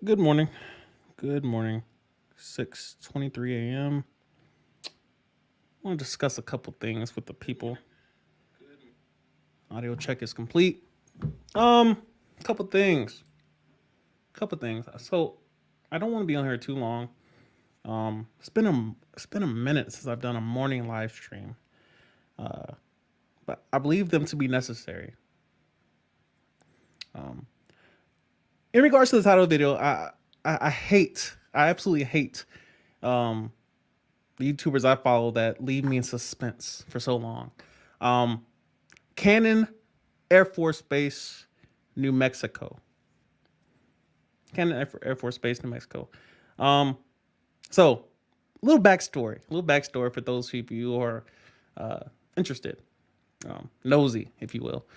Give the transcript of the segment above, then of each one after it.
Good morning. Good morning. 6:23 a.m. I want to discuss a couple things with the people. Audio check is complete. Um, couple things. Couple things. So, I don't want to be on here too long. It's been a minute since I've done a morning live stream. But I believe them to be necessary. In regards to the title of the video, I absolutely hate the YouTubers I follow that leave me in suspense for so long. Um, Cannon Air Force Base, New Mexico. Cannon Air Force Base, New Mexico. Um, so, a little backstory for those people who are interested, nosy, if you will.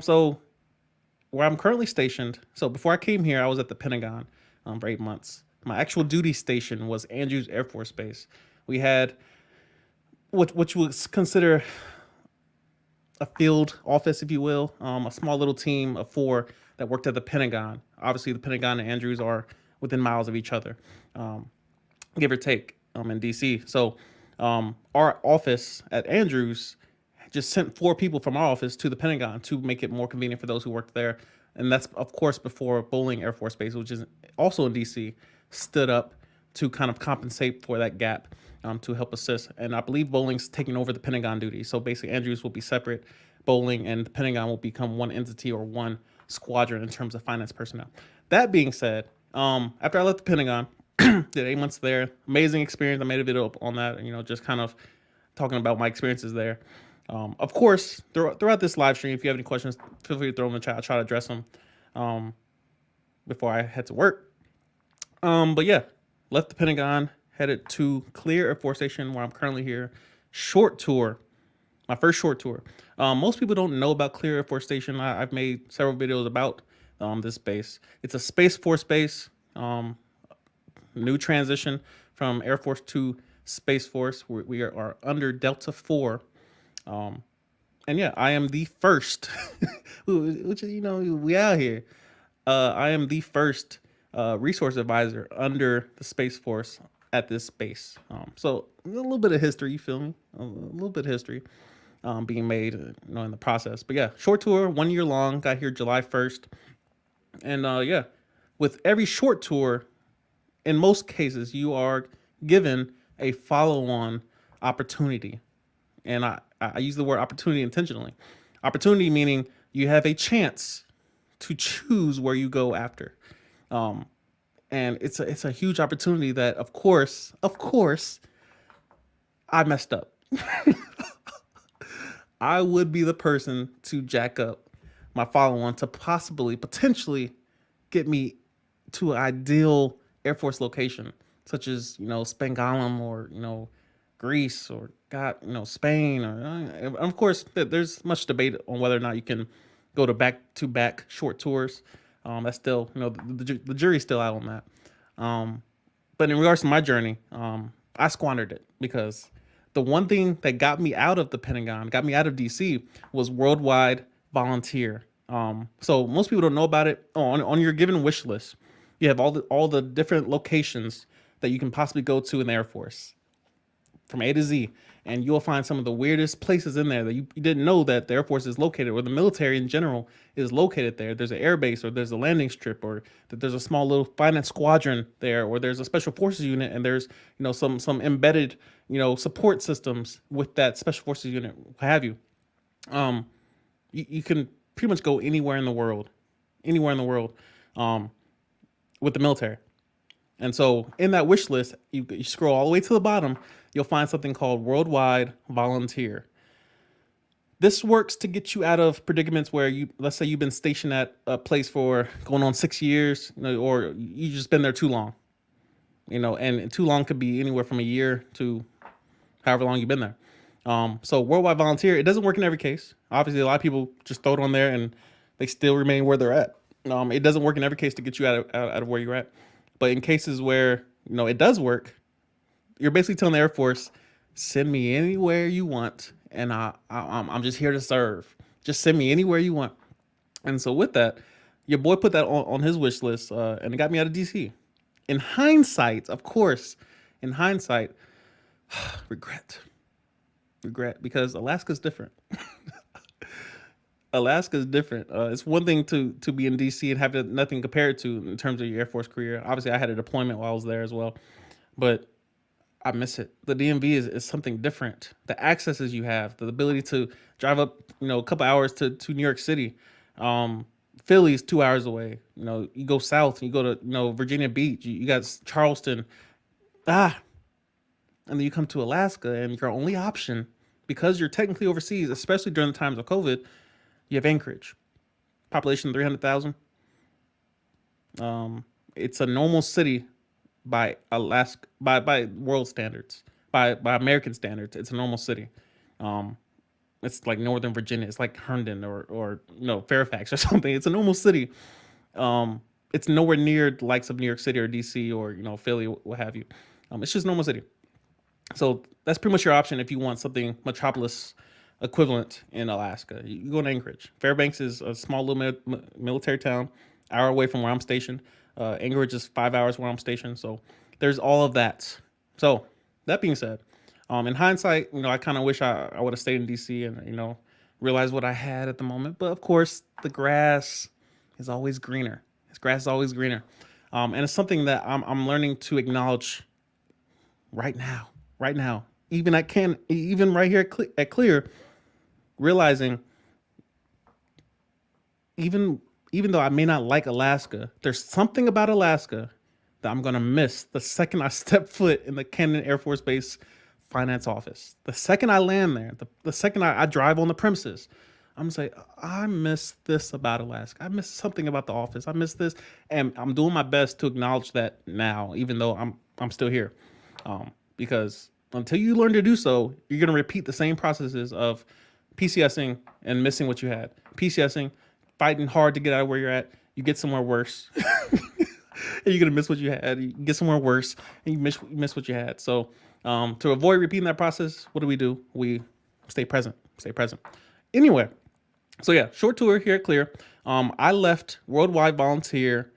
So where I'm currently stationed. So before I came here, I was at the Pentagon for 8 months. My actual duty station was Andrews Air Force Base. We had what you would consider a field office, if you will, a small little team of four that worked at the Pentagon. Obviously, the Pentagon and Andrews are within miles of each other, give or take, in DC. So, our office at Andrews just sent four people from our office to the Pentagon to make it more convenient for those who worked there. And that's, of course, before Bolling Air Force Base, which is also in DC, stood up to kind of compensate for that gap, to help assist. And I believe Bowling's taking over the Pentagon duty. So basically, Andrews will be separate. Bowling and the Pentagon will become one entity or one squadron in terms of finance personnel. That being said, after I left the Pentagon, did 8 months there. Amazing experience. I made a video on that, just kind of talking about my experiences there. Of course, throughout this live stream, if you have any questions, feel free to throw them in the chat. I'll try to address them before I head to work. But yeah, left the Pentagon, headed to Clear Air Force Station, where I'm currently here. Short tour, my first short tour. Most people don't know about Clear Air Force Station. I've made several videos about this base. It's a Space Force base. New transition from Air Force to Space Force. We are under Delta 4. And yeah, I am the first, which is, we out here. I am the first resource advisor under the Space Force at this base. So a little bit of history, you feel me? A little bit of history being made, in the process. But yeah, short tour, 1 year long. Got here July 1st, and yeah, with every short tour, in most cases, you are given a follow-on opportunity, and I use the word opportunity intentionally. Opportunity meaning you have a chance to choose where you go after. And it's a huge opportunity that, of course, I messed up. I would be the person to jack up my follow on to potentially get me to an ideal Air Force location, such as, Spangalum, or, Greece, or Spain, or of course there's much debate on whether or not you can go to back short tours. That's still, the jury's still out on that. But in regards to my journey, I squandered it because the one thing that got me out of the Pentagon, got me out of DC, was worldwide volunteer. So most people don't know about it. On your given wish list, you have all the different locations that you can possibly go to in the Air Force, from A to Z, and you'll find some of the weirdest places in there that you didn't know that the Air Force is located, or the military in general is located there. There's an air base, or there's a landing strip, or that there's a small little finance squadron there, or there's a special forces unit, and there's some embedded support systems with that special forces unit, what have you. You can pretty much go anywhere in the world, with the military. And so in that wish list, you scroll all the way to the bottom, you'll find something called Worldwide Volunteer. This works to get you out of predicaments where let's say you've been stationed at a place for going on 6 years, or you just been there too long, and too long could be anywhere from a year to however long you've been there. So Worldwide Volunteer, it doesn't work in every case. Obviously, a lot of people just throw it on there and they still remain where they're at. It doesn't work in every case to get you out of where you're at. But in cases where, it does work, you're basically telling the Air Force, send me anywhere you want, and I'm just here to serve. Just send me anywhere you want. And so with that, Your boy put that on his wish list, and it got me out of DC. In hindsight, of course, in hindsight, regret, regret, because Alaska's different. Alaska is different. It's one thing to be in DC and have nothing compared to in terms of your Air Force career. Obviously, I had a deployment while I was there as well, but I miss it. The DMV is something different. The accesses you have, the ability to drive up, a couple hours to New York City. Um, Philly's 2 hours away. You go south, you go to Virginia Beach. You got Charleston. Ah, and then you come to Alaska, and your only option, because you're technically overseas, especially during the times of COVID, you have Anchorage, population 300,000. It's a normal city by Alaska by world standards, by American standards. It's a normal city. Um, it's like Northern Virginia. It's like Herndon or no Fairfax or something. It's a normal city. It's nowhere near the likes of New York City or DC or Philly, what have you. It's just normal city. So that's pretty much your option if you want something metropolis equivalent in Alaska. You go to Anchorage. Fairbanks is a small little military town, hour away from where I'm stationed. Anchorage is 5 hours where I'm stationed. So there's all of that. So that being said, in hindsight, I kind of wish I would have stayed in DC and realized what I had at the moment. But of course, the grass is always greener. This grass is always greener, and it's something that I'm learning to acknowledge right now. Right now, even right here at Clear, realizing even though I may not like Alaska, there's something about Alaska that I'm gonna miss the second I step foot in the Cannon Air Force Base finance office. The second I land there, the second I drive on the premises, I'm gonna say, I miss this about Alaska. I miss something about the office. I miss this, and I'm doing my best to acknowledge that now, even though I'm still here, because until you learn to do so, you're gonna repeat the same processes of PCSing and missing what you had. PCSing, fighting hard to get out of where you're at. You get somewhere worse, and you're gonna miss what you had. You get somewhere worse, and you miss what you had. So, to avoid repeating that process, what do? We stay present. Stay present. Anyway, so yeah, short tour here at Clear. I left Worldwide Volunteer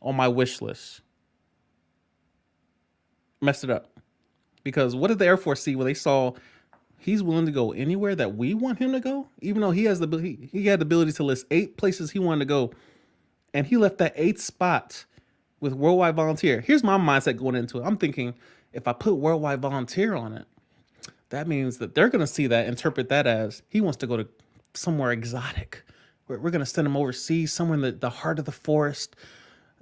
on my wish list. Messed it up. Because what did the Air Force see when they saw he's willing to go anywhere that we want him to go? Even though he had the ability to list 8 places he wanted to go, and he left that 8th spot with Worldwide Volunteer. Here's my mindset going into it. I'm thinking, if I put Worldwide Volunteer on it, that means that they're going to see that, interpret that as he wants to go to somewhere exotic. We're going to send him overseas, somewhere in the heart of the forest,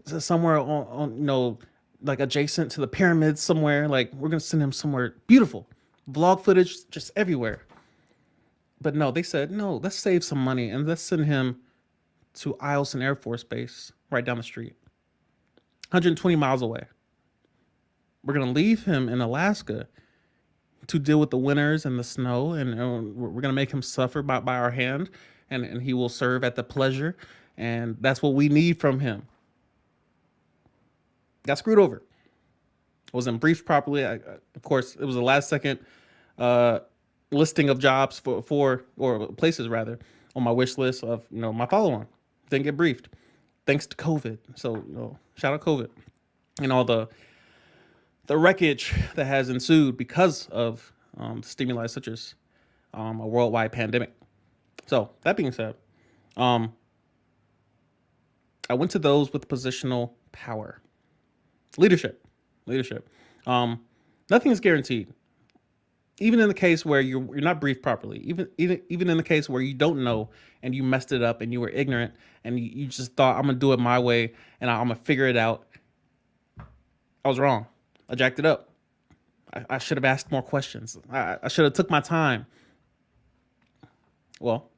somewhere on like adjacent to the pyramids somewhere. Like, we're going to send him somewhere beautiful. Vlog footage just everywhere. But no, they said, no, let's save some money and let's send him to Eielson Air Force Base right down the street, 120 miles away. We're going to leave him in Alaska to deal with the winters and the snow, and we're going to make him suffer by our hand, and he will serve at the pleasure, and that's what we need from him. Got screwed over. Wasn't briefed properly. Of course, it was a last second listing of jobs for or places rather on my wish list of my follow on. Didn't get briefed, thanks to COVID. So shout out COVID and all the wreckage that has ensued because of stimuli such as a worldwide pandemic. So that being said, I went to those with positional power, leadership. Nothing is guaranteed. Even in the case where you're not briefed properly, even in the case where you don't know and you messed it up and you were ignorant and you just thought, I'm gonna do it my way and I'm gonna figure it out. I was wrong. I jacked it up. I should have asked more questions. I should have took my time. Well,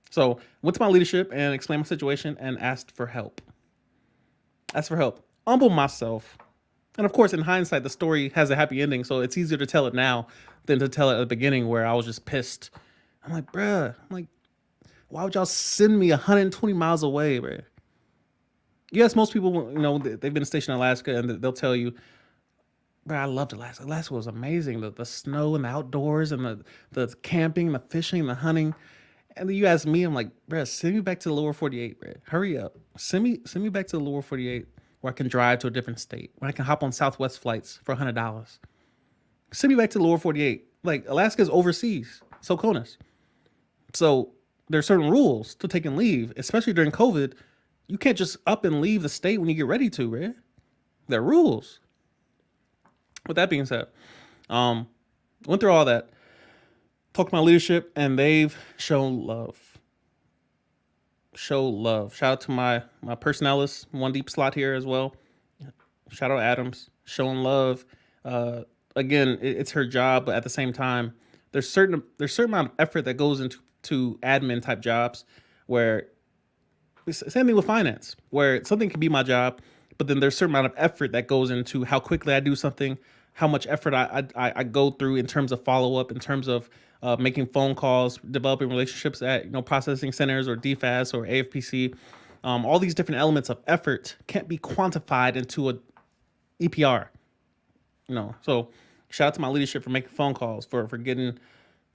so went to my leadership and explained my situation and asked for help. Humbled myself. And of course, in hindsight, the story has a happy ending, so it's easier to tell it now than to tell it at the beginning where I was just pissed. I'm like, why would y'all send me 120 miles away, bruh? Yes, most people, they've been stationed in Alaska, and they'll tell you, bruh, I loved Alaska. Alaska was amazing. The snow and the outdoors and the camping, the fishing, the hunting. And then you ask me, I'm like, bruh, send me back to the lower 48, bruh. Hurry up. Send me back to the lower 48 where I can drive to a different state, where I can hop on Southwest flights for $100. Send me back to the lower 48. Like, Alaska's overseas, so CONUS. So there's certain rules to taking leave, especially during COVID. You can't just up and leave the state when you get ready to, bruh. There are rules. With that being said, um, went through all that, talked to my leadership, and they've shown love. Show love. Shout out to my personalis, one deep slot here as well. Shout out Adams, showing love. Uh, Again, it's her job, but at the same time, there's certain amount of effort that goes into admin type jobs, where same thing with finance, where something can be my job, but then there's a certain amount of effort that goes into how quickly I do something, how much effort I go through in terms of follow up, in terms of making phone calls, developing relationships at processing centers or DFAS or AFPC. All these different elements of effort can't be quantified into a EPR. So shout out to my leadership for making phone calls, for getting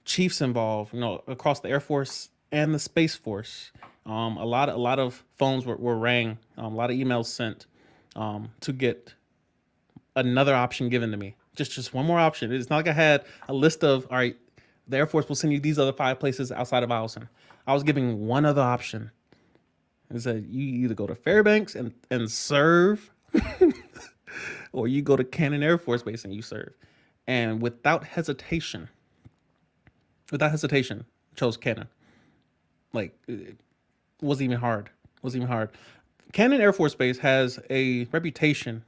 chiefs involved, across the Air Force and the Space Force. A lot of phones were rang, a lot of emails sent, to get another option given to me. Just one more option. It's not like I had a list of, all right, the Air Force will send you these other 5 places outside of Allison. I was giving one other option. It said you either go to Fairbanks and serve, or you go to Cannon Air Force Base and you serve. And without hesitation, chose Cannon. Like, it wasn't even hard. Wasn't even hard. Cannon Air Force Base has a reputation,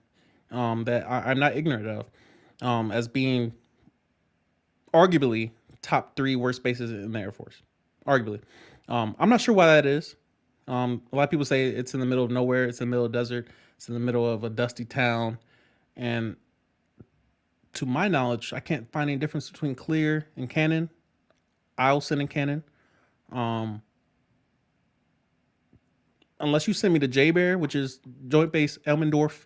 that I'm not ignorant of, as being arguably top 3 worst bases in the Air Force. Arguably. I'm not sure why that is. A lot of people say it's in the middle of nowhere. It's in the middle of the desert. It's in the middle of a dusty town. And to my knowledge, I can't find any difference between Clear and Cannon, Eielson and Cannon. Um, Unless you send me to J Bear, which is Joint Base Elmendorf,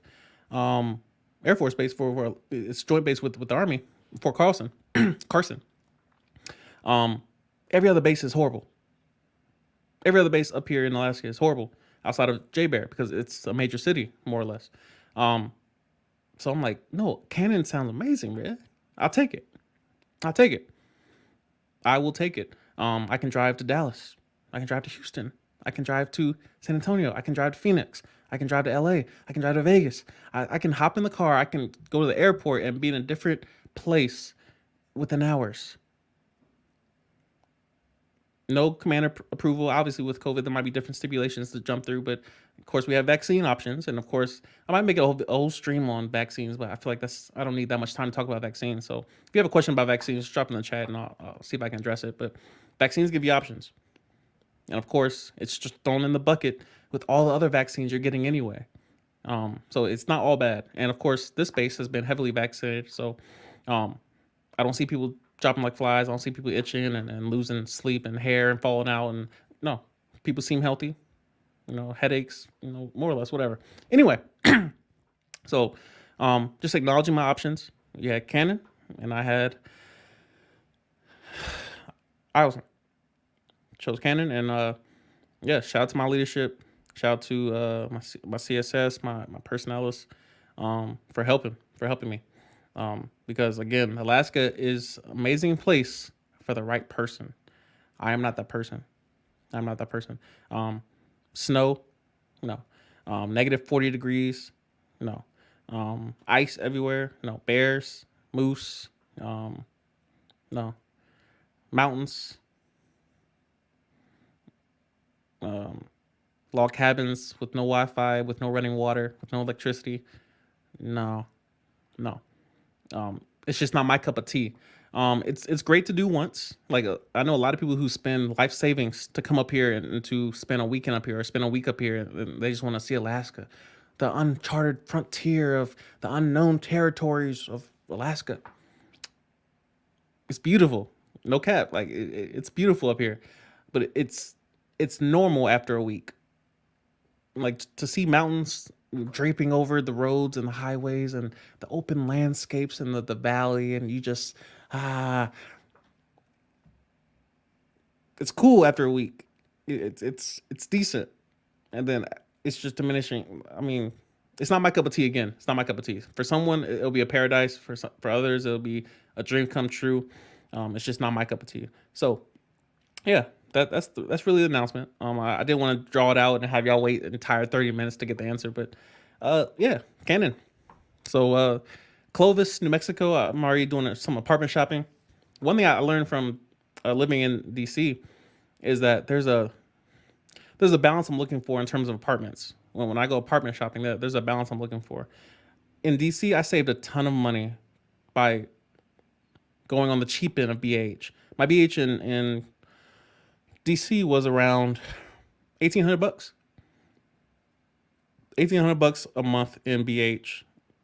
um, Air Force Base, for it's joint base with the Army, Fort Carson. Carson. Um, every other base is horrible. Every other base up here in Alaska is horrible outside of J Bear, because it's a major city, more or less. Um, so I'm like, no, Cannon sounds amazing, man. I'll take it. I'll take it. I will take it. I can drive to Dallas. I can drive to Houston. I can drive to San Antonio. I can drive to Phoenix. I can drive to LA. I can drive to Vegas. I can hop in the car. I can go to the airport and be in a different place within hours. No commander approval. Obviously, with COVID, there might be different stipulations to jump through, but of course, we have vaccine options, and of course, I might make a whole stream on vaccines, but I feel like I don't need that much time to talk about vaccines. So, if you have a question about vaccines, drop in the chat, and I'll see if I can address it. But vaccines give you options, and of course, it's just thrown in the bucket with all the other vaccines you're getting anyway. So it's not all bad, and of course, this base has been heavily vaccinated, so um, I don't see people dropping like flies. I don't see people itching and losing sleep and hair and falling out. And no, people seem healthy. Headaches. More or less, whatever. Anyway, so just acknowledging my options. You had Cannon, and I was chose Cannon, and yeah, shout out to my leadership. Shout out to my CSS, my personalis, for helping me. Because again, Alaska is an amazing place for the right person. I am not that person. I'm not that person. Snow, no. Negative 40 degrees, no. Ice everywhere, no. Bears, moose, no. Mountains, um, log cabins with no Wi-Fi, with no running water, with no electricity. No, no. It's just not my cup of tea. It's great to do once. Like, I know a lot of people who spend life savings to come up here and to spend a weekend up here or spend a week up here, and they just want to see Alaska, the uncharted frontier of the unknown territories of Alaska. It's beautiful, no cap. Like, it's beautiful up here, but it's normal after a week. Like, to see mountains draping over the roads and the highways and the open landscapes and the valley, and you just, ah It's cool after a week. It's decent, and then it's just diminishing. I mean, it's not my cup of tea. Again, it's not my cup of tea. For someone, it'll be a paradise. For others, it'll be a dream come true. It's just not my cup of tea. So yeah, that's really the announcement. I didn't want to draw it out and have y'all wait an entire 30 minutes to get the answer, but yeah, Canon. So Clovis, New Mexico. I'm already doing some apartment shopping. One thing I learned from living in DC is that there's a balance I'm looking for in terms of apartments. When I go apartment shopping, there's a balance I'm looking for. In DC, I saved a ton of money by going on the cheap end of BH. My BH in DC was around 1,800 bucks. 1,800 bucks a month in BH.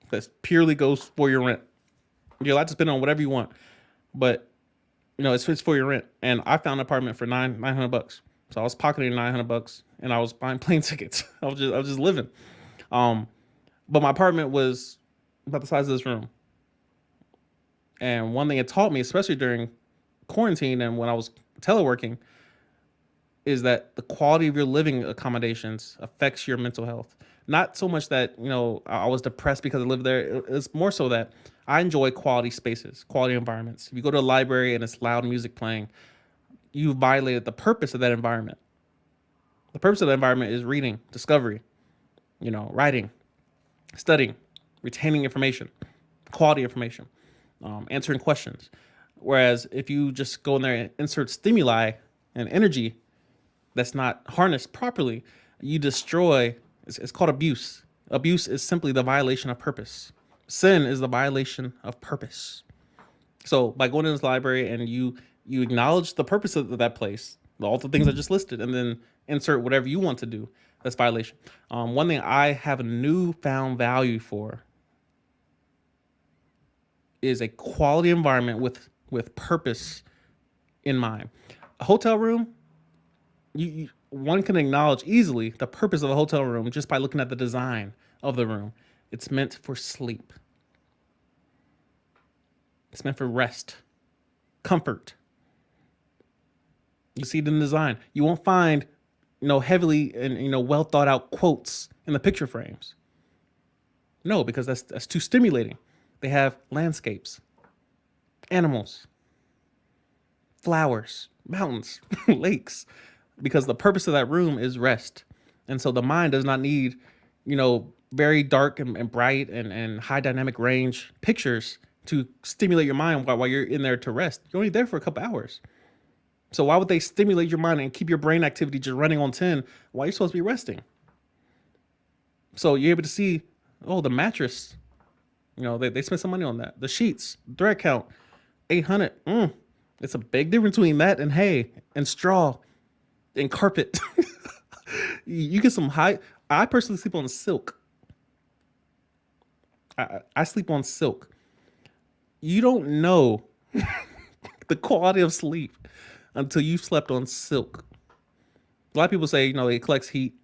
That purely goes for your rent. You're allowed to spend on whatever you want, but it's for your rent. And I found an apartment for 900 bucks. So I was pocketing 900 bucks, and I was buying plane tickets. I was just living. Um, but my apartment was about the size of this room. And one thing it taught me, especially during quarantine and when I was teleworking, is that the quality of your living accommodations affects your mental health. Not so much that, I was depressed because I lived there. It's more so that I enjoy quality spaces, quality environments. If you go to a library and it's loud music playing, you violated the purpose of that environment. The purpose of the environment is reading, discovery, writing, studying, retaining information, quality information, answering questions. Whereas if you just go in there and insert stimuli and energy that's not harnessed properly, you destroy. It's called abuse. Abuse is simply the violation of purpose. Sin is the violation of purpose. So by going to this library and you acknowledge the purpose of that place, all the things I just listed, and then insert whatever you want to do, that's violation. One thing I have a newfound value for is a quality environment with purpose in mind. A hotel room, one can acknowledge easily the purpose of a hotel room just by looking at the design of the room. It's meant for sleep. It's meant for rest, comfort. You see it in the design. You won't find, heavily and well thought out quotes in the picture frames. No, because that's too stimulating. They have landscapes, animals, flowers, mountains, lakes, because the purpose of that room is rest. And so the mind does not need, very dark and bright and high dynamic range pictures to stimulate your mind while you're in there to rest. You're only there for a couple hours. So why would they stimulate your mind and keep your brain activity just running on 10 while you're supposed to be resting? So you're able to see, the mattress, they spent some money on that. The sheets, thread count, 800. It's a big difference between that and hay and straw and carpet. You get some high. I personally sleep on silk. I sleep on silk. You don't know the quality of sleep until you've slept on silk. A lot of people say, it collects heat.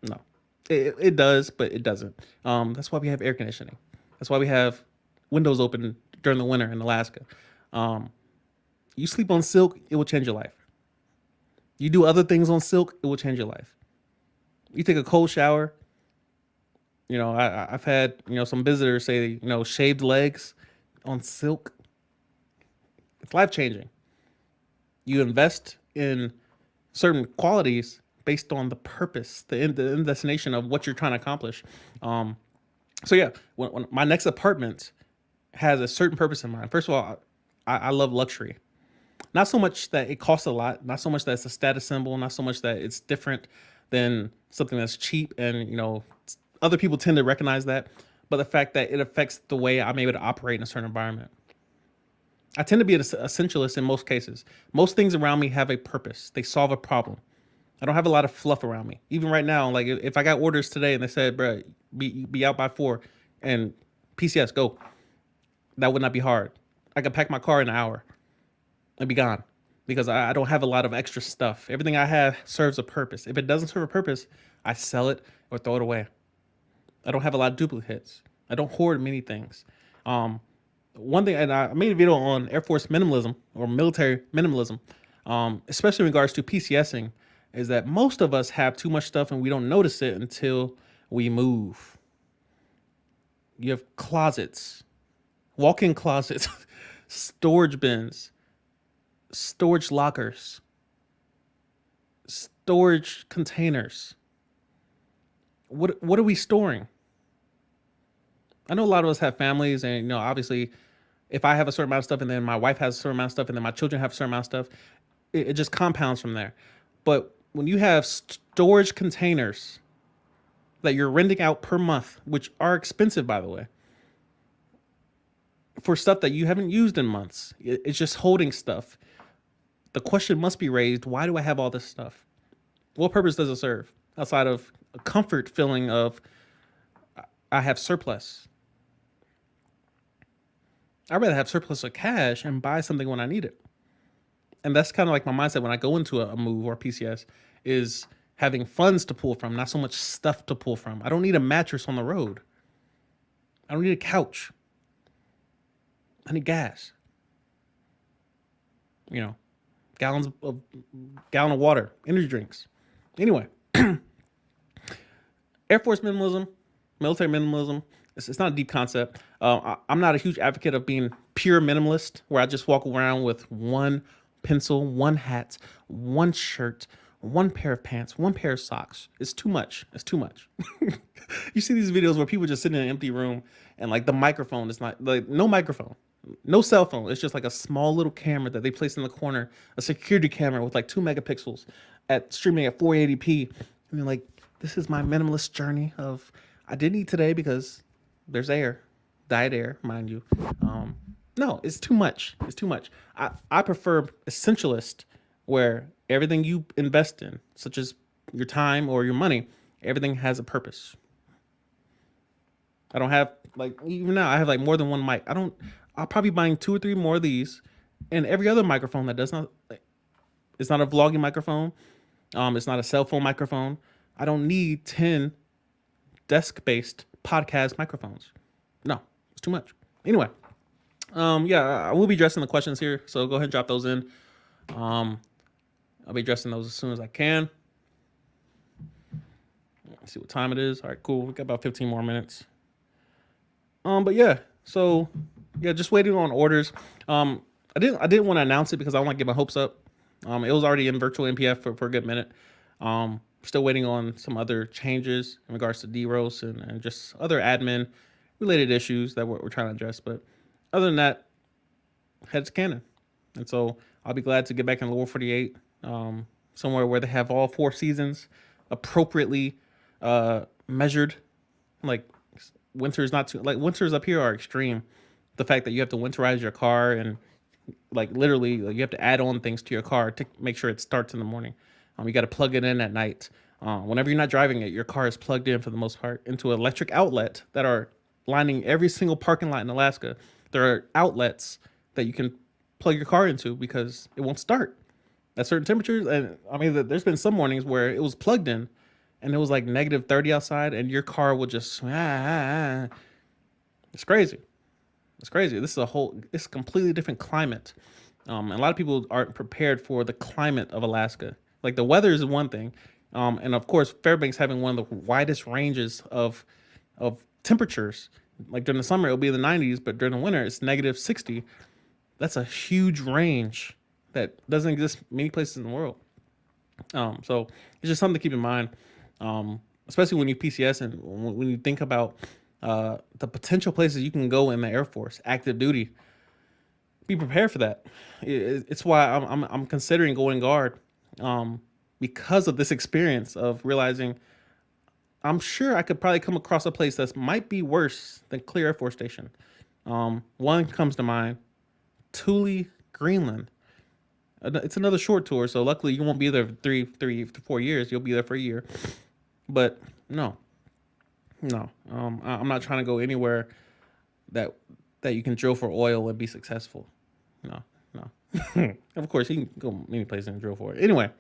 No, it does, but it doesn't. That's why we have air conditioning. That's why we have windows open during the winter in Alaska. You sleep on silk, it will change your life. You do other things on silk, it will change your life. You take a cold shower. I've had, some visitors say, shaved legs on silk. It's life changing. You invest in certain qualities based on the purpose, the end destination of what you're trying to accomplish. So yeah, when my next apartment has a certain purpose in mind. First of all, I love luxury. Not so much that it costs a lot, not so much that it's a status symbol, not so much that it's different than something that's cheap and, other people tend to recognize that, but the fact that it affects the way I'm able to operate in a certain environment. I tend to be an essentialist in most cases. Most things around me have a purpose. They solve a problem. I don't have a lot of fluff around me. Even right now, like if I got orders today and they said, bro, be out by 4 and PCS, go. That would not be hard. I could pack my car in an hour and be gone because I don't have a lot of extra stuff. Everything I have serves a purpose. If it doesn't serve a purpose, I sell it or throw it away. I don't have a lot of duplicates. I don't hoard many things. One thing, and I made a video on Air Force minimalism or military minimalism. especially in regards to PCSing, is that most of us have too much stuff and we don't notice it until we move. You have closets, walk-in closets, storage bins, storage lockers, storage containers. What are we storing? I know a lot of us have families, and obviously, if I have a certain amount of stuff, and then my wife has a certain amount of stuff, and then my children have a certain amount of stuff, it just compounds from there. But when you have storage containers that you're renting out per month, which are expensive, by the way, for stuff that you haven't used in months, it's just holding stuff. The question must be raised: why do I have all this stuff? What purpose does it serve outside of a comfort feeling of I have surplus? I'd rather have surplus of cash and buy something when I need it. And that's kind of like my mindset when I go into a move or a PCS, is having funds to pull from, not so much stuff to pull from. I don't need a mattress on the road. I don't need a couch. I need gas. Gallon of water, energy drinks. Anyway, Air Force minimalism, military minimalism. It's not a deep concept. I'm not a huge advocate of being pure minimalist, where I just walk around with one pencil, one hat, one shirt, one pair of pants, one pair of socks. It's too much. It's too much. You see these videos where people just sit in an empty room and like the microphone is not like no microphone, no cell phone. It's just like a small little camera that they place in the corner, a security camera with like 2 megapixels at streaming at 480p. And you're like, this is my minimalist journey of I didn't eat today because there's air, diet air, mind you. No, it's too much. It's too much. I prefer essentialist, where everything you invest in, such as your time or your money, everything has a purpose. I don't have even now I have like more than one mic. I'll probably buying 2 or 3 more of these, and every other microphone that does not, it's not a vlogging microphone. It's not a cell phone microphone. I don't need 10 desk-based podcast microphones. No, it's too much. Anyway, I will be addressing the questions here, so go ahead and drop those in. I'll be addressing those as soon as I can. Let's see what time it is. All right, cool. We got about 15 more minutes. Just waiting on orders. I didn't want to announce it because I don't want to get my hopes up. It was already in virtual NPF for a good minute. Still waiting on some other changes in regards to DROS and just other admin related issues that we're trying to address. But other than that, heads canon. And so I'll be glad to get back in Lower 48, somewhere where they have all 4 seasons appropriately measured. Like winters up here are extreme. The fact that you have to winterize your car and literally you have to add on things to your car to make sure it starts in the morning. You got to plug it in at night. Whenever you're not driving it, your car is plugged in for the most part into an electric outlet that are lining every single parking lot in Alaska. There are outlets that you can plug your car into because it won't start at certain temperatures. And I mean, there's been some mornings where it was plugged in and it was like -30 outside and your car will just, It's crazy. It's crazy. It's a completely different climate. And a lot of people aren't prepared for the climate of Alaska. Like the weather is one thing. And of course, Fairbanks having one of the widest ranges of temperatures. Like during the summer, it'll be in the 90s, but during the winter, it's -60. That's a huge range that doesn't exist many places in the world. So it's just something to keep in mind, especially when you PCS and when you think about the potential places you can go in the Air Force, active duty. Be prepared for that. It's why I'm considering going guard, because of this experience of realizing I'm sure I could probably come across a place that might be worse than Clear Air Force Station. One comes to mind, Thule, Greenland. It's another short tour, so luckily you won't be there for 3 to 4 years. You'll be there for a year. But no, I'm not trying to go anywhere that you can drill for oil and be successful. No. Of course, you can go many places and drill for it. Anyway,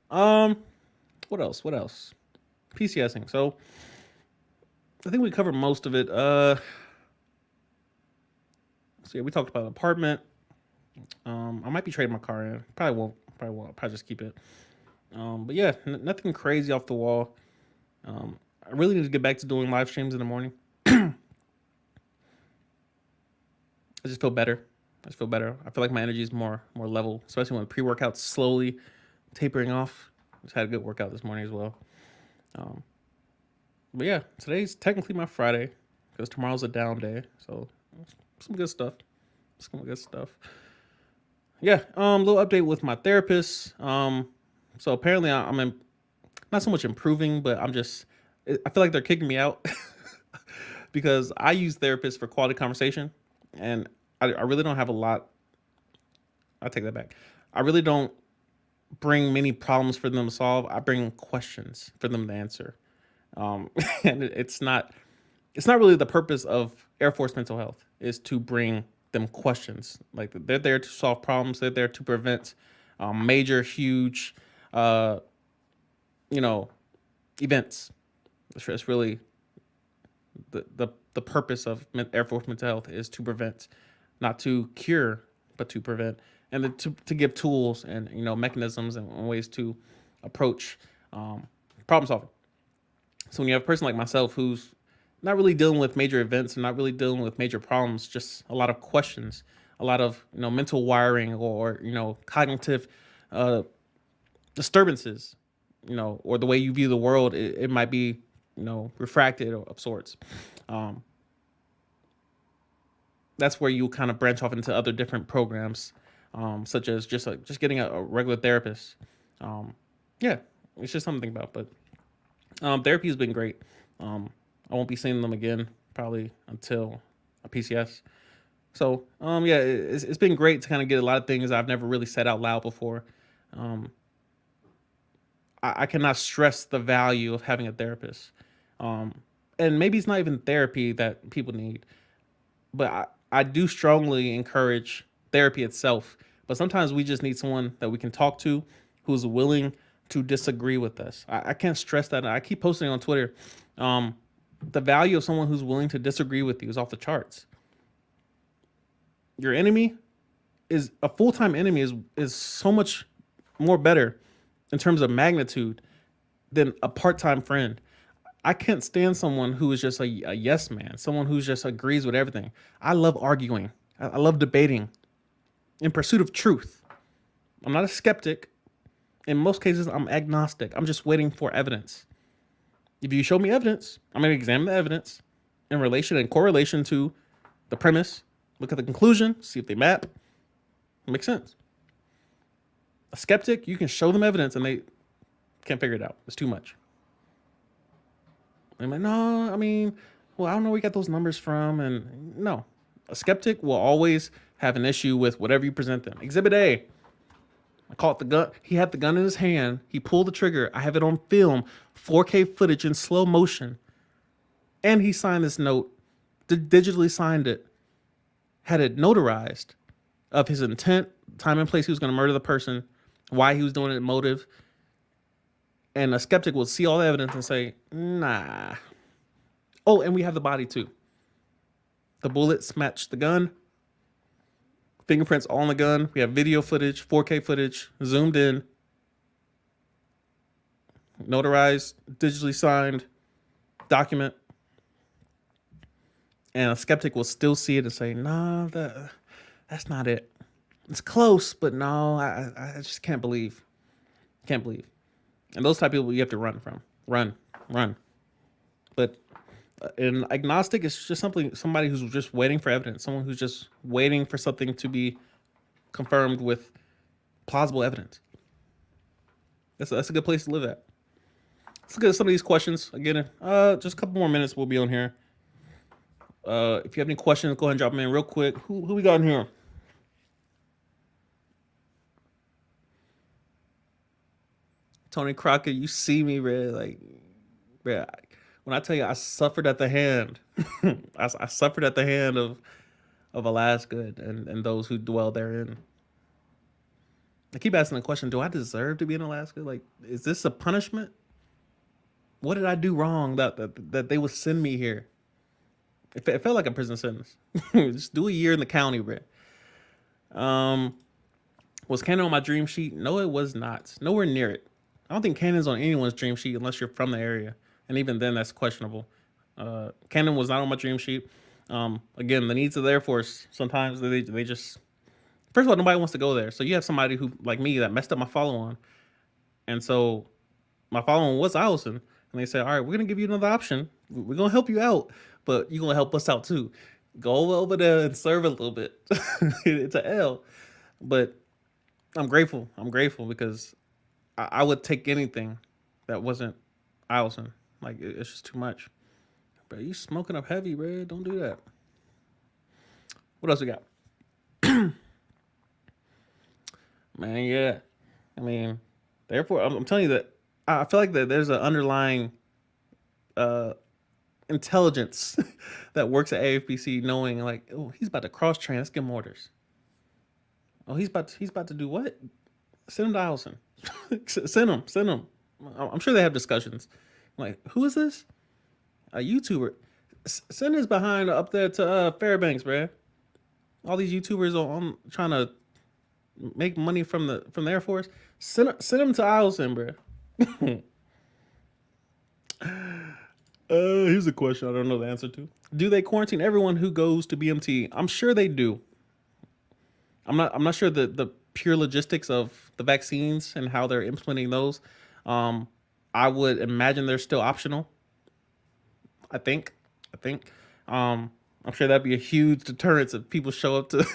what else? PCSing. So I think we covered most of it. So yeah, we talked about apartment. I might be trading my car in. Probably won't. probably won't. I'll probably just keep it. But yeah, nothing crazy off the wall. I really need to get back to doing live streams in the morning. I just feel better. I just feel better. I feel like my energy is more level, especially when pre workout's slowly tapering off. Just had a good workout this morning as well. Um, but yeah, today's technically my Friday because tomorrow's a down day. So some good stuff. Some good stuff. Yeah. Little update with my therapist. So apparently I'm in, not so much improving, but I feel like they're kicking me out because I use therapists for quality conversation, and I really don't have a lot. I take that back. I really don't bring many problems for them to solve. I bring questions for them to answer. And it's not really the purpose of Air Force mental health is to bring them questions. Like they're there to solve problems. They're there to prevent major, huge, uh, you know, events. It's really the purpose of Air Force mental health is to prevent, not to cure, but to prevent, and to give tools and mechanisms and ways to approach problem solving. So when you have a person like myself who's not really dealing with major events and not really dealing with major problems, just a lot of questions, a lot of mental wiring or cognitive uh, disturbances, or the way you view the world, it might be refracted or of sorts. Um, that's where you kind of branch off into other different programs, such as just getting a regular therapist. Um, yeah, it's just something to think about. But therapy has been great. I won't be seeing them again probably until a PCS. So yeah, it's been great to kind of get a lot of things I've never really said out loud before. Um, I cannot stress the value of having a therapist. Um, and maybe it's not even therapy that people need, but I do strongly encourage therapy itself. But sometimes we just need someone that we can talk to who's willing to disagree with us. I can't stress that. I keep posting on Twitter. Um, the value of someone who's willing to disagree with you is off the charts. Your enemy is a full-time enemy is so much more better in terms of magnitude than a part-time friend. I can't stand someone who is just a yes man, someone who just agrees with everything. I love arguing. I love debating in pursuit of truth. I'm not a skeptic. In most cases, I'm agnostic. I'm just waiting for evidence. If you show me evidence, I'm going to examine the evidence in relation and correlation to the premise, look at the conclusion, see if they map. It makes sense. A skeptic, you can show them evidence and they can't figure it out. It's too much. I'm like, no, I mean, well, I don't know where you got those numbers from. And no, a skeptic will always have an issue with whatever you present them. Exhibit A, I call it the gun. He had the gun in his hand. He pulled the trigger. I have it on film, 4K footage in slow motion. And he signed this note, digitally signed it, had it notarized of his intent, time and place he was going to murder the person, why he was doing it, motive. And a skeptic will see all the evidence and say, nah. Oh, and we have the body too. The bullets match the gun. Fingerprints all on the gun. We have video footage, 4K footage, zoomed in, notarized, digitally signed document. And a skeptic will still see it and say, nah, that's not it. It's close, but no, I just can't believe. Can't believe. And those type of people you have to run from. Run. But an agnostic is just somebody who's just waiting for evidence. Someone who's just waiting for something to be confirmed with plausible evidence. That's a good place to live at. Let's look at some of these questions again. Just a couple more minutes. We'll be on here. If you have any questions, go ahead and drop them in real quick. Who we got in here? Tony Crockett, you see me, Red. Like, Red, when I tell you I suffered at the hand, I suffered at the hand of Alaska and those who dwell therein. I keep asking the question, do I deserve to be in Alaska? Like, is this a punishment? What did I do wrong that they would send me here? It felt like a prison sentence. Just do a year in the county, Red. What Was Canon on my dream sheet? No, it was not. Nowhere near it. I don't think Canon's on anyone's dream sheet unless you're from the area, and even then, that's questionable. Canon was not on my dream sheet. Again, the needs of the Air Force. Sometimes they just, first of all, nobody wants to go there. So you have somebody who, like me, that messed up my follow on, and so my follow on was Allison, and they said, all right, we're gonna give you another option. We're gonna help you out, but you're gonna help us out too. Go over there and serve a little bit. It's a L, but I'm grateful. I'm grateful because I would take anything that wasn't Allison. Like it's just too much. Bro, you smoking up heavy, bro. Don't do that. What else we got? Man, yeah. I mean, therefore, I'm telling you that I feel like that there's an underlying uh, intelligence that works at AFPC, knowing like, oh, he's about to cross train. Let's give him orders. Oh, he's about to do what? Send him to Allison. Send him. I'm sure they have discussions. Like, who is this? A YouTuber. Send his behind up there to Fairbanks, bruh. All these YouTubers on trying to make money from the Air Force. Send him to Allison, bruh. Here's a question I don't know the answer to. Do they quarantine everyone who goes to BMT? I'm sure they do. I'm not sure the pure logistics of the vaccines and how they're implementing those. Um, I would imagine they're still optional. I think. I think. I'm sure that'd be a huge deterrence if people show up to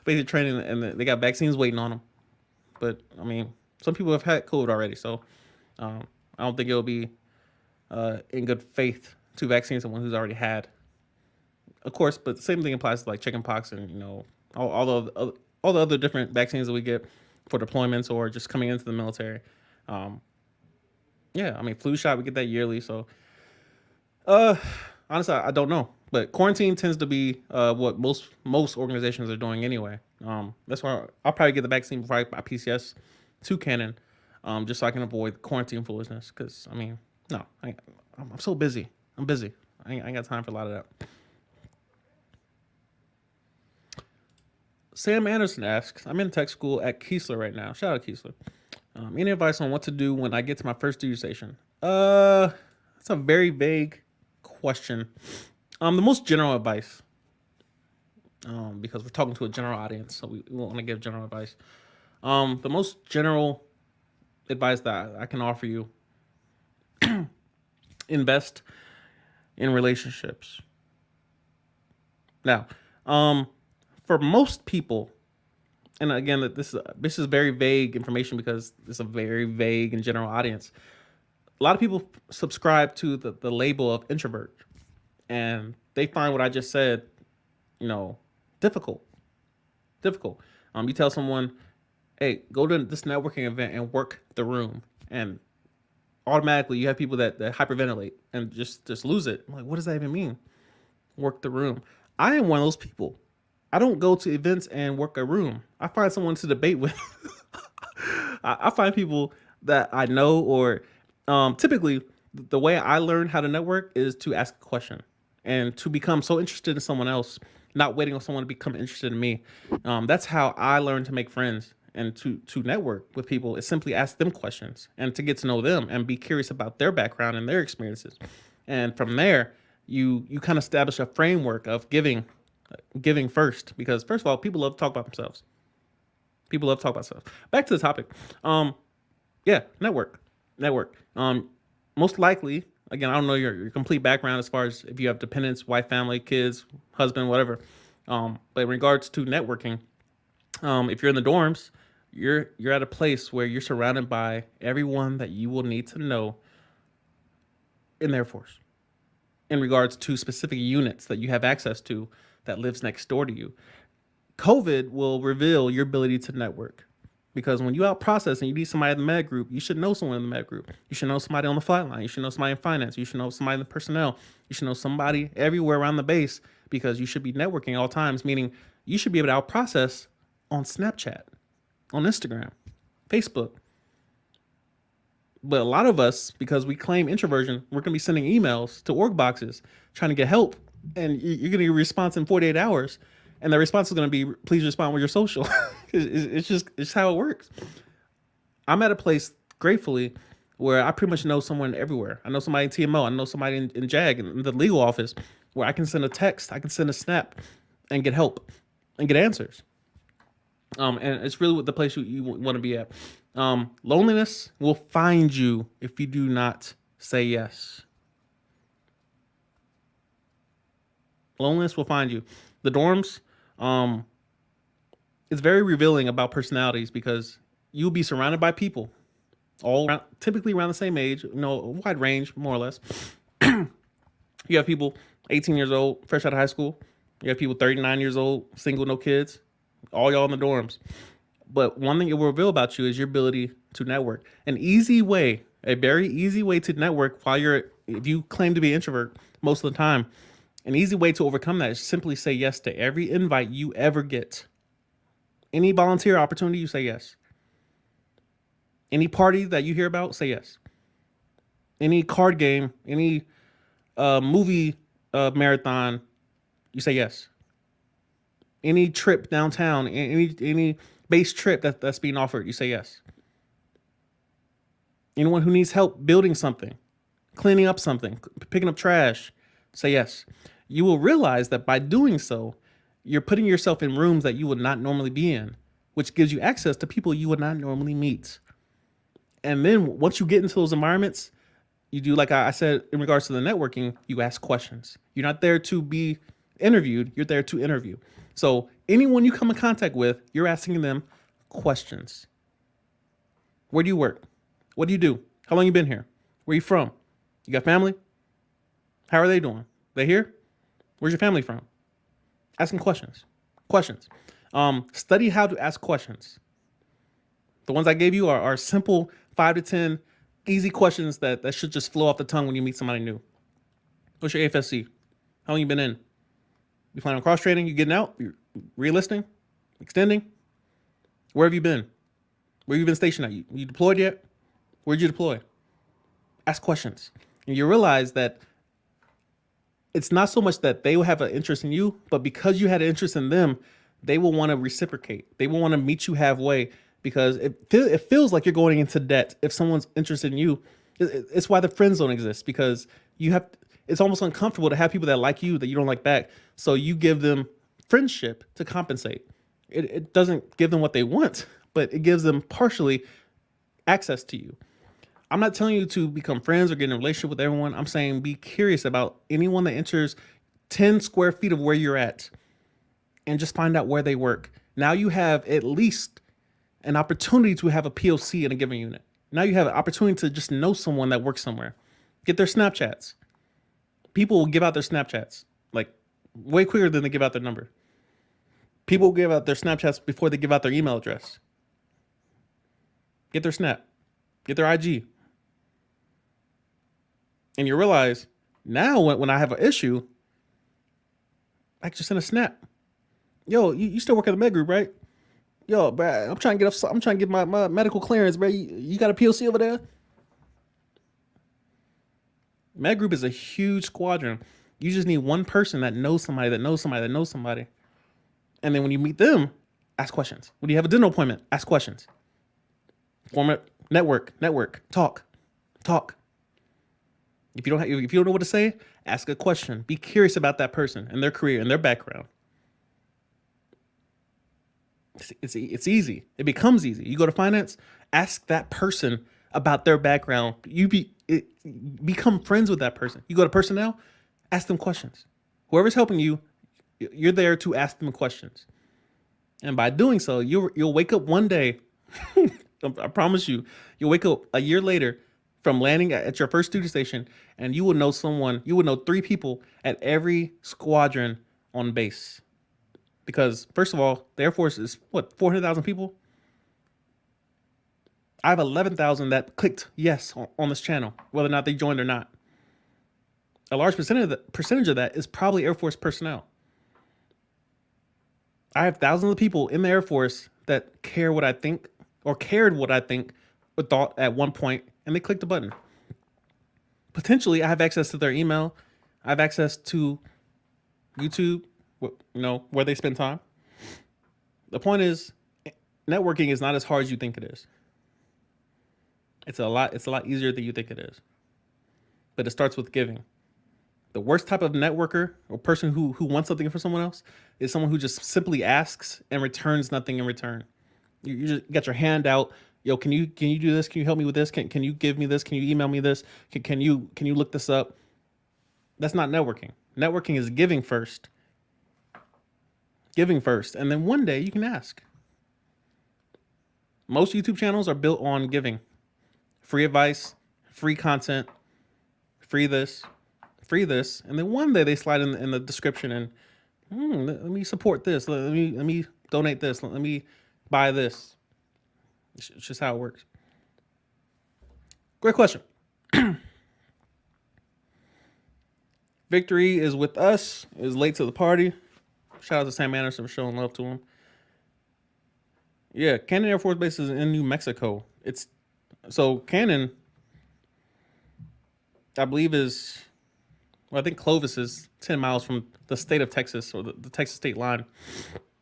basic training and they got vaccines waiting on them. But I mean, some people have had COVID already, so I don't think it'll be in good faith to vaccine someone who's already had. Of course, but the same thing applies to like chickenpox and all the other different vaccines that we get for deployments or just coming into the military. Um, yeah, I mean, flu shot we get that yearly, so uh, honestly, I don't know. But quarantine tends to be what most organizations are doing anyway. That's why I'll probably get the vaccine before I buy PCS to Canon, just so I can avoid quarantine foolishness. Because I mean, no, I'm so busy. I'm busy. I ain't got time for a lot of that. Sam Anderson asks, I'm in tech school at Keesler right now. Shout out Keesler. Any advice on what to do when I get to my first duty station? That's a very vague question. The most general advice, because we're talking to a general audience, so we want to give general advice. The most general advice that I can offer you: invest in relationships. Now, for most people, and again, that this is very vague information because it's a very vague and general audience. A lot of people subscribe to the label of introvert, and they find what I just said, you know, difficult. Difficult. You tell someone, hey, go to this networking event and work the room, and automatically you have people that hyperventilate and just lose it. I'm like, what does that even mean? Work the room. I am one of those people. I don't go to events and work a room. I find someone to debate with. I find people that I know, or typically the way I learn how to network is to ask a question and to become so interested in someone else, not waiting on someone to become interested in me. That's how I learn to make friends and to network with people, is simply ask them questions and to get to know them and be curious about their background and their experiences. And from there, you kind of establish a framework of giving first, because first of all, people love to talk about themselves. People love to talk about themselves. Back to the topic. Yeah, network. Most likely, again, I don't know your complete background as far as if you have dependents, wife, family, kids, husband, whatever. But in regards to networking, if you're in the dorms, you're at a place where you're surrounded by everyone that you will need to know in the Air Force, in regards to specific units that you have access to that lives next door to you. COVID will reveal your ability to network, because when you out processing, you need somebody in the med group. You should know someone in the med group. You should know somebody on the flight line. You should know somebody in finance. You should know somebody in the personnel. You should know somebody everywhere around the base, because you should be networking at all times, meaning you should be able to out process on Snapchat, on Instagram, Facebook. But a lot of us, because we claim introversion, we're going to be sending emails to org boxes trying to get help. And you're going to get a response in 48 hours. And the response is going to be, please respond with your social. It's how it works. I'm at a place, gratefully, where I pretty much know someone everywhere. I know somebody in TMO. I know somebody in JAG, in the legal office, where I can send a text, I can send a snap, and get help and get answers. And it's really the place you want to be at. Loneliness will find you if you do not say yes. Loneliness will find you. The dorms, it's very revealing about personalities because you'll be surrounded by people, all around, typically around the same age, a wide range, more or less. You have people 18 years old, fresh out of high school. You have people 39 years old, single, no kids, all y'all in the dorms. But one thing it will reveal about you is your ability to network. An easy way, a very easy way to network if you claim to be an introvert most of the time, an easy way to overcome that is simply say yes to every invite you ever get. Any volunteer opportunity, you say yes. Any party that you hear about, say yes. Any card game, any movie marathon, you say yes. Any trip downtown, any base trip that's being offered, you say yes. Anyone who needs help building something, cleaning up something, picking up trash, say yes. You will realize that by doing so, you're putting yourself in rooms that you would not normally be in, which gives you access to people you would not normally meet. And then once you get into those environments, you do, like I said, in regards to the networking, you ask questions. You're not there to be interviewed. You're there to interview. So anyone you come in contact with, you're asking them questions. Where do you work? What do you do? How long you been here? Where you from? You got family? How are they doing? They here? Where's your family from? Asking questions. Study how to ask questions. The ones I gave you are simple 5 to 10 easy questions that should just flow off the tongue when you meet somebody new. What's your AFSC? How long you been in? You planning on cross training? You getting out? You re-enlisting? Extending? Where have you been? Where have you been stationed at? You deployed yet? Where'd you deploy? Ask questions. And you realize that it's not so much that they will have an interest in you, but because you had an interest in them, they will want to reciprocate. They will want to meet you halfway because it feels like you're going into debt if someone's interested in you. It's why the friend zone exists, because it's almost uncomfortable to have people that like you that you don't like back. So you give them friendship to compensate. It doesn't give them what they want, but it gives them partially access to you. I'm not telling you to become friends or get in a relationship with everyone. I'm saying be curious about anyone that enters 10 square feet of where you're at and just find out where they work. Now you have at least an opportunity to have a POC in a given unit. Now you have an opportunity to just know someone that works somewhere. Get their Snapchats. People will give out their Snapchats like way quicker than they give out their number. People will give out their Snapchats before they give out their email address. Get their Snap. Get their IG. And you realize now when I have an issue, I can just send a snap. Yo, you still work at the med group, right? Yo, bro, I'm trying to get my medical clearance, bro. You got a POC over there? Med group is a huge squadron. You just need one person that knows somebody that knows somebody that knows somebody. And then when you meet them, ask questions. When you have a dental appointment, ask questions. Form it, network, talk. If you don't know what to say, ask a question. Be curious about that person and their career and their background. It's easy. It becomes easy. You go to finance, ask that person about their background. Become friends with that person. You go to personnel, ask them questions. Whoever's helping you, you're there to ask them questions. And by doing so, you'll wake up one day. I promise you'll wake up a year later from landing at your first duty station, and you will know 3 people at every squadron on base. Because first of all, the Air Force is 400,000 people? I have 11,000 that clicked yes on this channel, whether or not they joined or not. A large percentage of that is probably Air Force personnel. I have thousands of people in the Air Force that care what I think, or cared what I think or thought at one point, and they clicked the button. Potentially, I have access to their email. I have access to YouTube, where they spend time. The point is, networking is not as hard as you think it is. It's a lot easier than you think it is. But it starts with giving. The worst type of networker or person who wants something from someone else is someone who just simply asks and returns nothing in return. You just got your hand out. Yo, can you do this? Can you help me with this? Can you give me this? Can you email me this? Can you look this up? That's not networking. Networking is giving first, and then one day you can ask. Most YouTube channels are built on giving, free advice, free content, free this, free this, and then one day they slide in the description and let me support this. Let me donate this. Let me buy this. It's just how it works. Great question. Victory is with us. Is late to the party. Shout out to Sam Anderson for showing love to him. Yeah, Cannon Air Force Base is in New Mexico. It's so Cannon, I believe, is well, I think Clovis is 10 miles from the state of Texas or the Texas state line.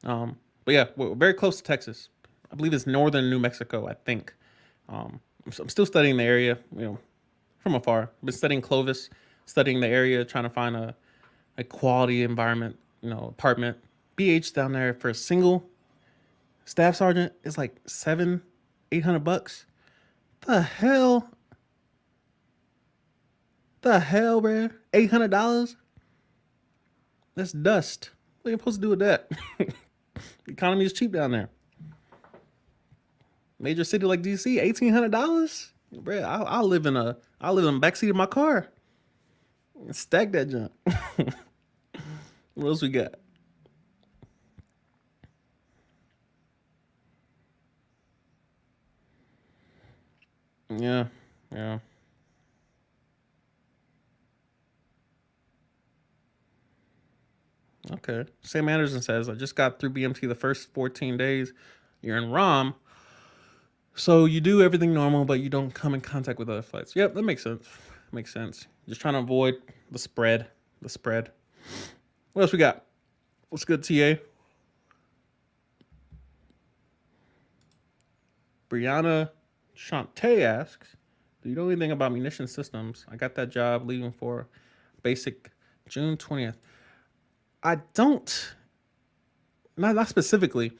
But yeah, we're very close to Texas. I believe it's northern New Mexico, I think. I'm still studying the area, from afar. I've been studying Clovis, studying the area, trying to find a quality environment, apartment. BH down there for a single staff sergeant is like $800. The hell? The hell, bro? $800? That's dust. What are you supposed to do with that? The economy is cheap down there. Major city like DC, $1,800, bro. I'll live in the backseat of my car. Stack that junk. What else we got? Yeah, yeah. Okay. Sam Anderson says, I just got through BMT the first 14 days. You're in ROM. So you do everything normal, but you don't come in contact with other flights. Yep, that makes sense. Makes sense. Just trying to avoid the spread. The spread. What else we got? What's good, TA? Brianna Shantae asks, do you know anything about munition systems? I got that job leaving for basic June 20th. I don't, not specifically.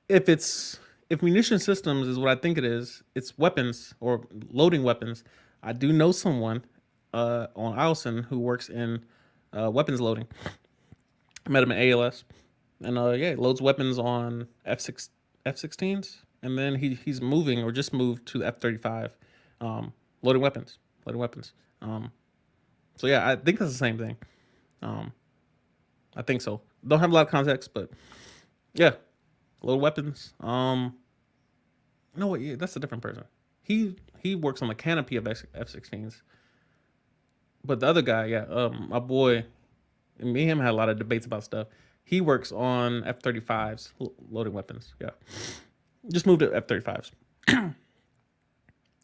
If munition systems is what I think it is, it's weapons or loading weapons. I do know someone on Eielson who works in weapons loading. I met him at ALS, and yeah, he loads weapons on F-16s, and then he's moving or just moved to the F-35, loading weapons. So yeah, I think that's the same thing. I think so. Don't have a lot of context, but yeah, load weapons. No, wait, yeah, that's a different person. He works on the canopy of F-16s. But the other guy, yeah, my boy, and me and him had a lot of debates about stuff. He works on F-35s, loading weapons. Yeah, just moved to F-35s.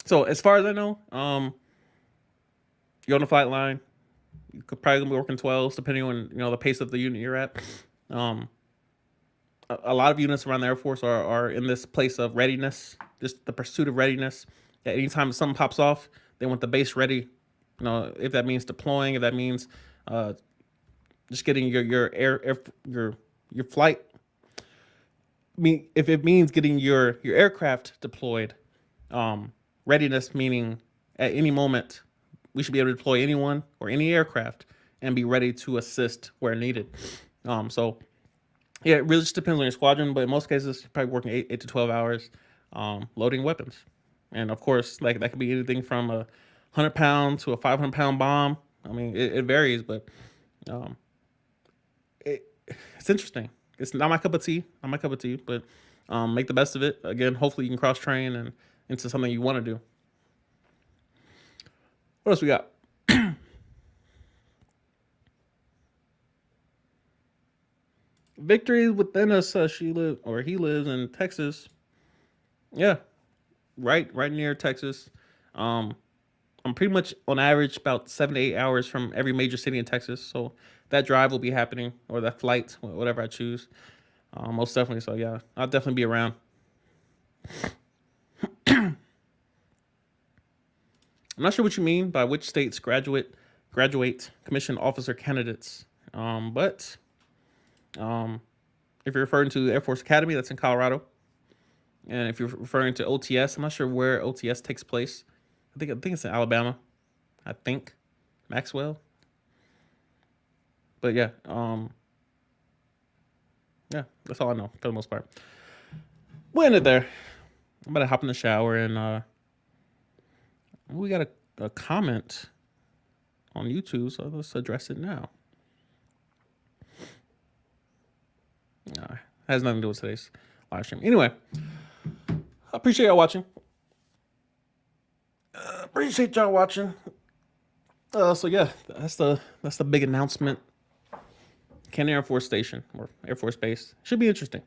So as far as I know, you're on the flight line. You could probably be working 12s, depending on the pace of the unit you're at. A lot of units around the Air Force are in this place of readiness, just the pursuit of readiness. At any time something pops off, they want the base ready. If that means deploying, if that means just getting your flight. I mean, if it means getting your aircraft deployed, readiness meaning at any moment we should be able to deploy anyone or any aircraft and be ready to assist where needed. So yeah, it really just depends on your squadron, but in most cases, you're probably working 8 to 12 hours loading weapons. And of course, like that could be anything from a 100-pound to a 500-pound bomb. I mean, it varies, but it's interesting. It's not my cup of tea. But make the best of it. Again, hopefully you can cross train and into something you want to do. What else we got? Victory within us. He lives in Texas. Yeah, right near Texas. I'm pretty much on average about 7 to 8 hours from every major city in Texas. So that drive will be happening, or that flight, whatever I choose. Most definitely. So yeah, I'll definitely be around. I'm not sure what you mean by which states graduate commissioned officer candidates. But if you're referring to the Air Force Academy, that's in Colorado. And if you're referring to OTS, I'm not sure where OTS takes place. I think it's in Alabama. I think Maxwell. But yeah, yeah, that's all I know for the most part. We'll end it there. I'm about to hop in the shower, and we got a comment on YouTube, so let's address it now. Has nothing to do with today's live stream. Anyway, I appreciate y'all watching. So yeah, that's the big announcement. Canton Air Force Station, or Air Force Base, should be interesting.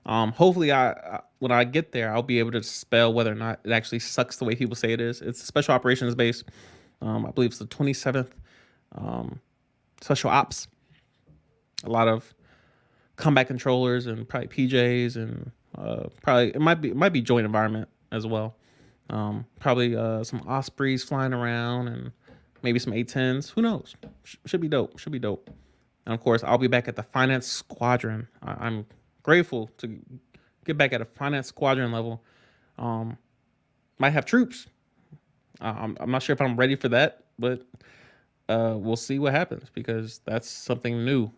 Hopefully, when I get there, I'll be able to spell whether or not it actually sucks the way people say it is. It's a special operations base. I believe it's the 27th Special Ops. A lot of combat controllers and probably PJs, and probably it might be joint environment as well. Probably some Ospreys flying around, and maybe some A-10s. Who knows? Should be dope. And of course, I'll be back at the finance squadron. I'm grateful to get back at a finance squadron level. Might have troops. I'm not sure if I'm ready for that, but we'll see what happens, because that's something new,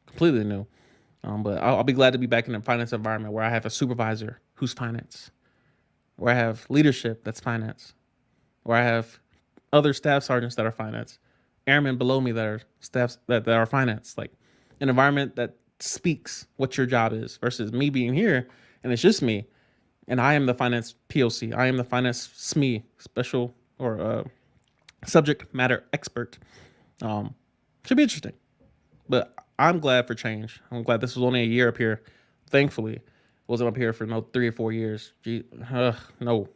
completely new. But I'll be glad to be back in a finance environment where I have a supervisor who's finance, where I have leadership that's finance, where I have other staff sergeants that are finance, airmen below me that are staffs that are finance. Like an environment that speaks what your job is, versus me being here and it's just me, and I am the finance POC. I am the finance SME, special or subject matter expert. Should be interesting, but I'm glad for change. I'm glad this was only a year up here. Thankfully, wasn't up here for 3 or 4 years. No.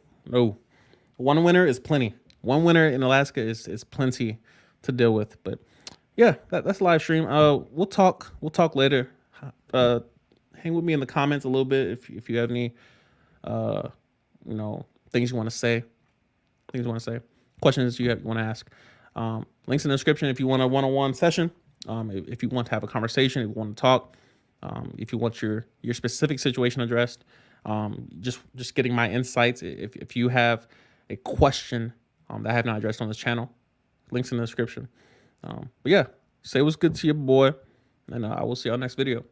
One winter is plenty. One winter in Alaska is plenty to deal with. But yeah, that's live stream. We'll talk later. Hang with me in the comments a little bit if you have any things you want to say. Questions you want to ask. Links in the description if you want a one-on-one session. If you want to have a conversation, if you want to talk, if you want your specific situation addressed, just getting my insights. If you have a question that I have not addressed on this channel, links in the description. But yeah, say what's good to your boy, and I will see y'all next video.